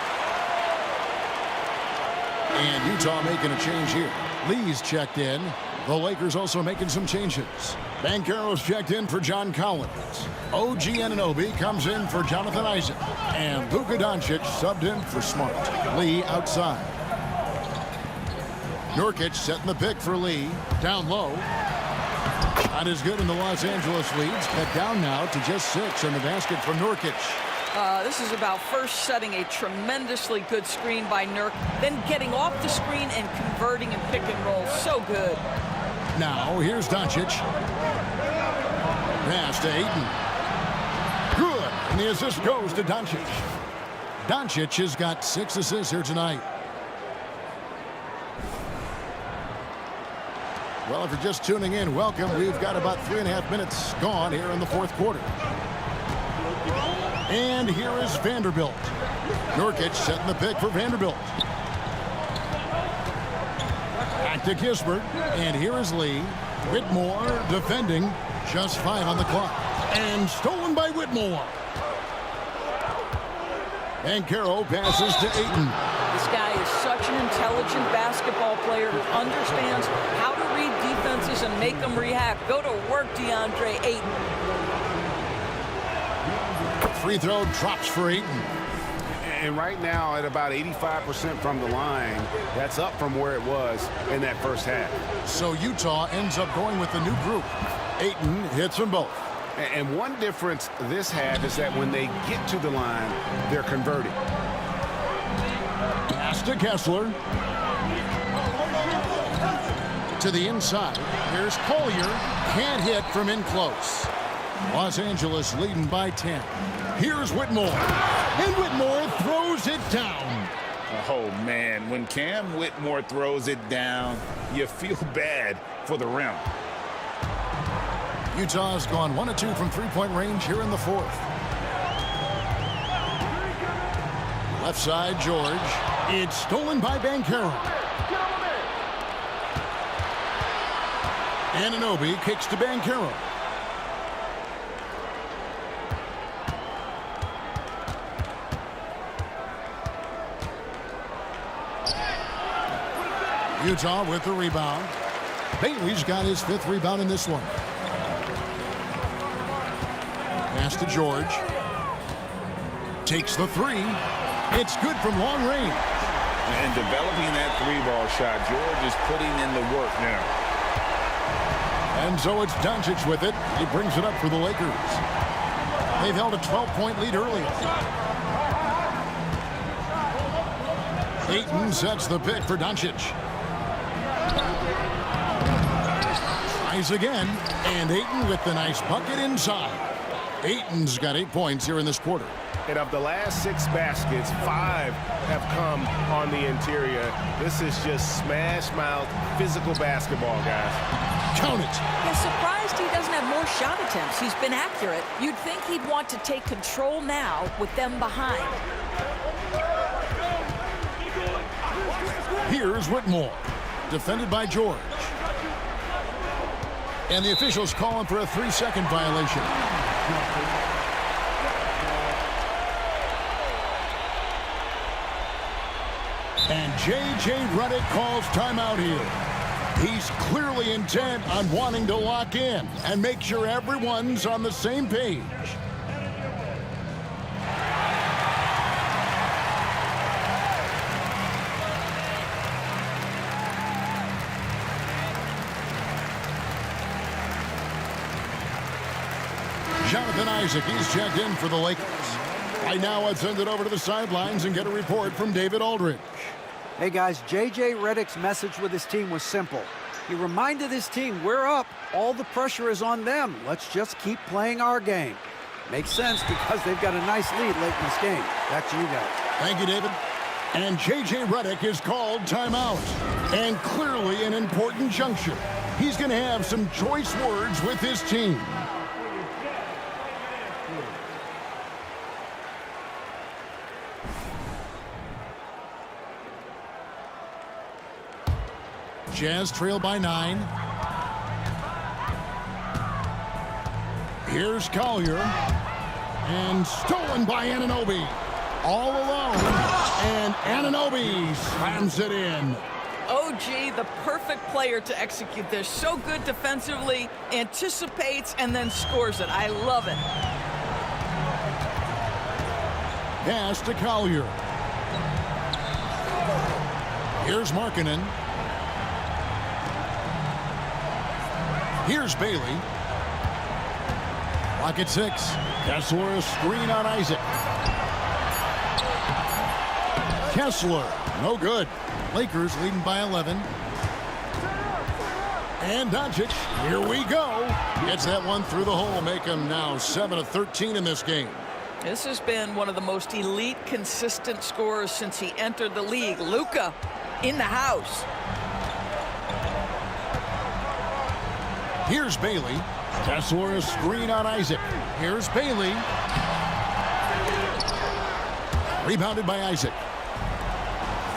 And Utah making a change here. Lee's checked in. The Lakers also making some changes. Banchero's checked in for John Collins. OG Anunoby comes in for Jonathan Isaac. And Luka Doncic subbed in for Smart. Lee outside. Nurkic setting the pick for Lee. Down low. Not as good in the Los Angeles leads. Cut down now to just 6 in the basket for Nurkic. This is about first setting a tremendously good screen by Nurk, then getting off the screen and converting and pick and roll. So good. Now here's Doncic. Pass to Ayton. Good. And the assist goes to Doncic. Doncic has got 6 assists here tonight. Well, if you're just tuning in, welcome. We've got about 3.5 minutes gone here in the fourth quarter. And here is Vanderbilt. Nurkic setting the pick for Vanderbilt. Back to Kispert. And here is Lee. Whitmore defending. Just 5 on the clock. And stolen by Whitmore. And Caro passes to Ayton. This guy is such an intelligent basketball player who understands how to read defenses and make them react. Go to work, DeAndre Ayton. Free throw drops for Ayton. And right now at about 85% from the line, that's up from where it was in that first half. So Utah ends up going with the new group. Ayton hits them both. And one difference this half is that when they get to the line, they're converting. Pass to Kessler. To the inside. Here's Collier. Can't hit from in close. Los Angeles leading by 10. Here's Whitmore. And Whitmore throws it down. Oh, man, when Cam Whitmore throws it down, you feel bad for the rim. Utah's gone 1 of 2 from three-point range here in the fourth. Left side, George. It's stolen by Banchero. Anunoby kicks to Banchero. Utah with the rebound. Bailey's got his 5th rebound in this one. Pass to George. Takes the 3. It's good from long range. And developing that 3-ball shot, George is putting in the work now. And so it's Doncic with it. He brings it up for the Lakers. They've held a 12-point lead earlier. Ayton sets the pick for Doncic. Tries again, and Ayton with the nice bucket inside. Ayton's got 8 points here in this quarter. And of the last 6 baskets, 5 have come on the interior. This is just smash-mouth physical basketball, guys. Count it. I'm surprised he doesn't have more shot attempts. He's been accurate. You'd think he'd want to take control now with them behind. Here's Whitmore, defended by George. And the officials calling for a 3-second violation. And J.J. Redick calls timeout here. He's clearly intent on wanting to lock in and make sure everyone's on the same page. Jonathan Isaac, he's checked in for the Lakers. Right now, let's send it over to the sidelines and get a report from David Aldridge. Hey guys, J.J. Redick's message with his team was simple. He reminded his team, we're up. All the pressure is on them. Let's just keep playing our game. Makes sense because they've got a nice lead late in this game. Back to you guys. Thank you, David. And J.J. Redick is called timeout. And clearly an important juncture. He's going to have some choice words with his team. Jazz trail by 9. Here's Collier. And stolen by Anunoby. All alone. And Anunoby slams it in. OG, the perfect player to execute this. So good defensively, anticipates, and then scores it. I love it. Pass to Collier. Here's Markkanen. Here's Bailey. Clock at 6. Kessler, a screen on Isaac. Kessler, no good. Lakers leading by 11. And Doncic, here we go. Gets that one through the hole, make him now 7 of 13 in this game. This has been one of the most elite, consistent scorers since he entered the league. Luka in the house. Here's Bailey. Kessler, a screen on Isaac. Here's Bailey. Rebounded by Isaac.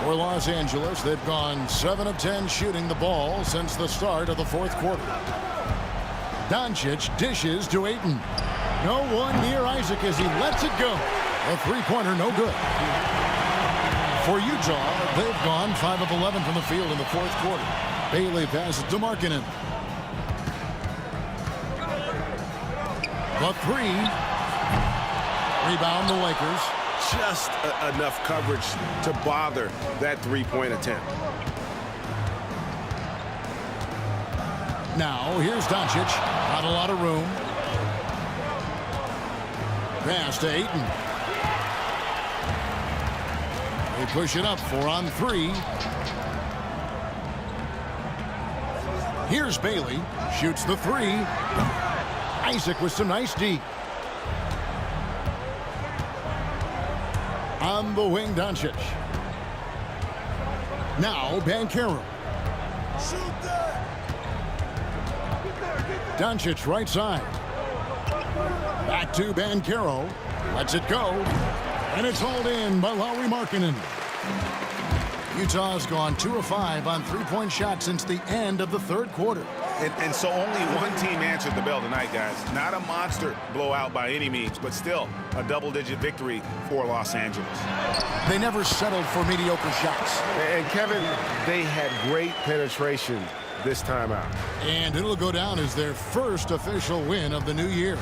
For Los Angeles, they've gone 7 of 10 shooting the ball since the start of the fourth quarter. Doncic dishes to Ayton. No one near Isaac as he lets it go. A three-pointer, no good. For Utah, they've gone 5 of 11 from the field in the fourth quarter. Bailey passes to Markkanen. The 3. Rebound the Lakers. Just enough coverage to bother that three-point attempt. Now, here's Doncic. Not a lot of room. Pass to Ayton. They push it up 4 on 3. Here's Bailey. Shoots the 3. Isaac with some nice D. On the wing, Doncic. Now, Banchero. Doncic right side. Back to Banchero. Lets it go. And it's hauled in by Lauri Markkanen. Utah's gone 2 of 5 on three-point shots since the end of the third quarter. And so only one team answered the bell tonight, guys. Not a monster blowout by any means, but still a double-digit victory for Los Angeles. They never settled for mediocre shots. And Kevin, they had great penetration this time out. And it'll go down as their first official win of the new year.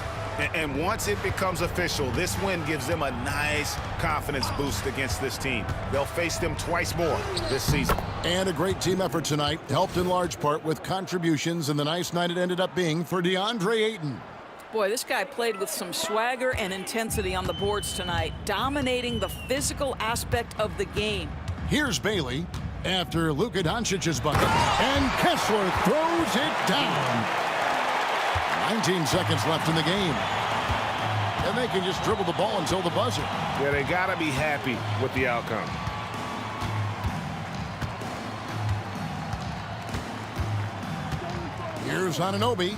And once it becomes official, this win gives them a nice confidence boost against this team. They'll face them twice more this season. And a great team effort tonight, helped in large part with contributions, and the nice night it ended up being for DeAndre Ayton. Boy, this guy played with some swagger and intensity on the boards tonight, dominating the physical aspect of the game. Here's Bailey after Luka Doncic's bucket, and Kessler throws it down. 19 seconds left in the game. And they can just dribble the ball until the buzzer. Yeah, they got to be happy with the outcome. Here's Anunoby.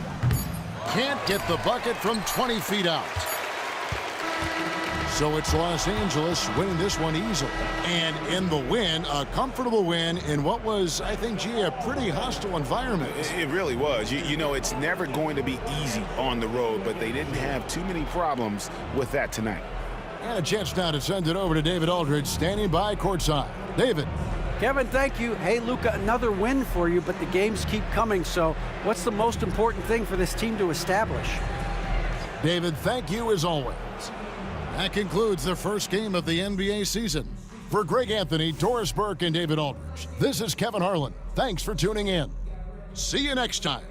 Can't get the bucket from 20 feet out. So it's Los Angeles winning this one easily. And in the win, a comfortable win in what was, I think, gee, a pretty hostile environment. It really was. You know, it's never going to be easy on the road, but they didn't have too many problems with that tonight. And a chance now to send it over to David Aldridge, standing by courtside. David. Kevin, thank you. Hey, Luka, another win for you, but the games keep coming. So what's the most important thing for this team to establish? David, thank you as always. That concludes the first game of the NBA season. For Greg Anthony, Doris Burke, and David Aldridge, this is Kevin Harlan. Thanks for tuning in. See you next time.